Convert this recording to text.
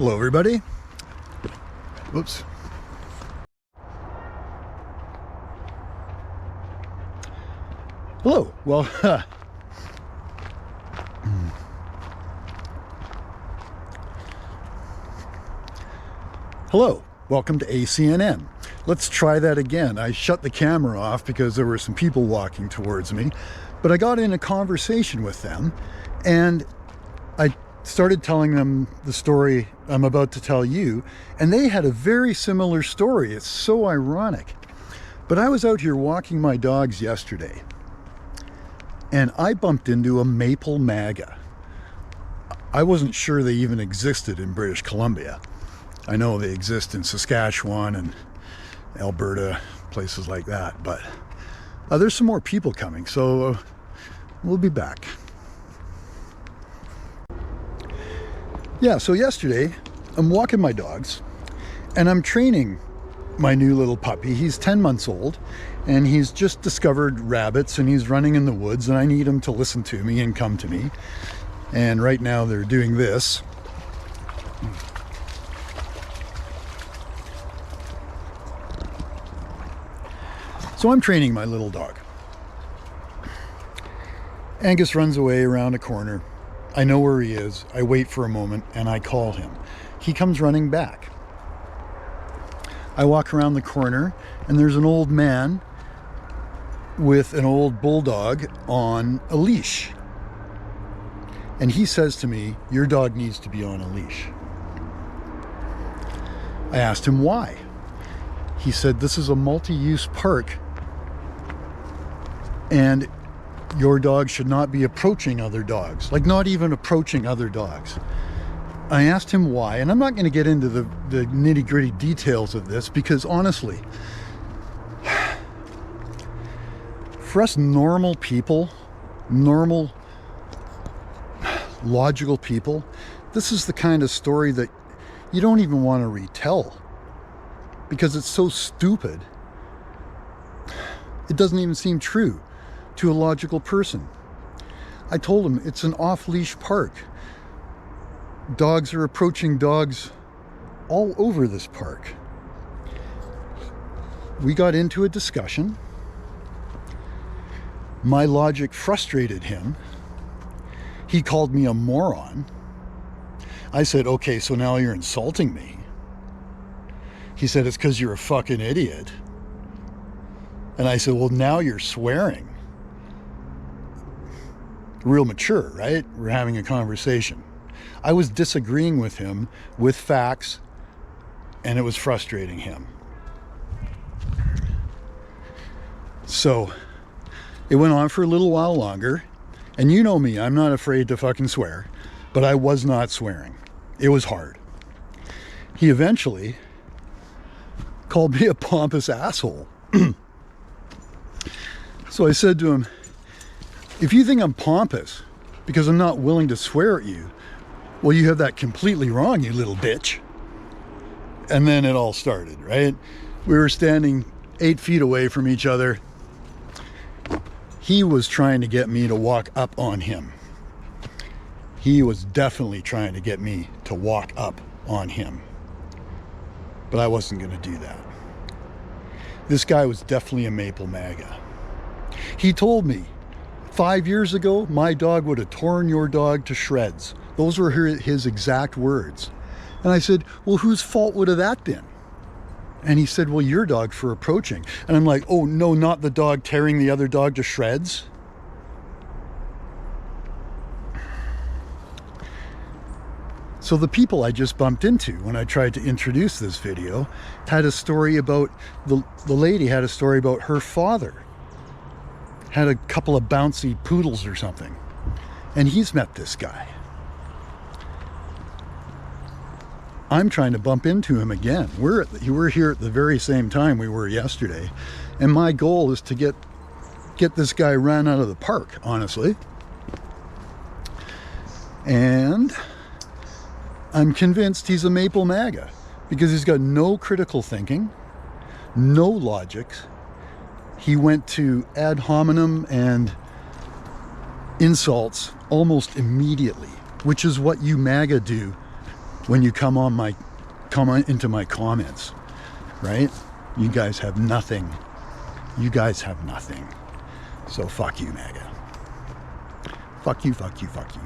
Hello everybody. Whoops. Hello. Well, hello. Welcome to ACNN. Let's try that again. I shut the camera off because there were some people walking towards me, but I got in a conversation with them and I started telling them the story I'm about to tell you, and they had a very similar story. It's so ironic. But I was out here walking my dogs yesterday, and I bumped into a maple maga. I wasn't sure they even existed in British Columbia. I know they exist in Saskatchewan and Alberta, places like that, but there's some more people coming, so we'll be back. Yeah, so yesterday I'm walking my dogs and I'm training my new little puppy. He's 10 months old and he's just discovered rabbits and he's running in the woods, and I need him to listen to me and come to me. And right now they're doing this. So I'm training my little dog. Angus runs away around a corner. I know where he is. I wait for a moment and I call him. He comes running back. I walk around the corner and there's an old man with an old bulldog on a leash. And he says to me, "Your dog needs to be on a leash." I asked him why. He said, "This is a multi-use park and your dog should not be approaching other dogs, like not even approaching other dogs." I asked him why, and I'm not going to get into the nitty-gritty details of this because honestly, for us normal people, normal, logical people, this is the kind of story that you don't even want to retell because it's so stupid. It doesn't even seem true to a logical person. I told him it's an off-leash park. Dogs are approaching dogs all over this park. We got into a discussion. My logic frustrated him. He called me a moron. I said, "Okay, so now you're insulting me." He said, "It's because you're a fucking idiot." And I said, "Well, now you're swearing." Real mature, right? We're having a conversation. I was disagreeing with him with facts, and it was frustrating him. So it went on for a little while longer, and you know me, I'm not afraid to fucking swear, but I was not swearing. It was hard. He eventually called me a pompous asshole. So I said to him, "If you think I'm pompous because I'm not willing to swear at you, well, you have that completely wrong, you little bitch." And then it all started, right? We were standing 8 feet away from each other. He was trying to get me to walk up on him. He was definitely trying to get me to walk up on him. But I wasn't going to do that. This guy was definitely a maple maga. He told me 5 years ago, my dog would have torn your dog to shreds. Those were his exact words. And I said, "Well, whose fault would have that been?" And he said, "Well, your dog for approaching." And I'm like, "Oh, no, not the dog tearing the other dog to shreds." So the people I just bumped into when I tried to introduce this video had a story about, the lady had a story about her father had a couple of bouncy poodles or something, and he's met this guy. I'm trying to bump into him again. We're here at the very same time we were yesterday, and my goal is to get this guy run out of the park, honestly. And I'm convinced he's a maple maga because he's got no critical thinking, no logic. He went to ad hominem and insults almost immediately, which is what you MAGA do when you come into my comments, right? You guys have nothing. You guys have nothing. So fuck you, MAGA. Fuck you, fuck you, fuck you.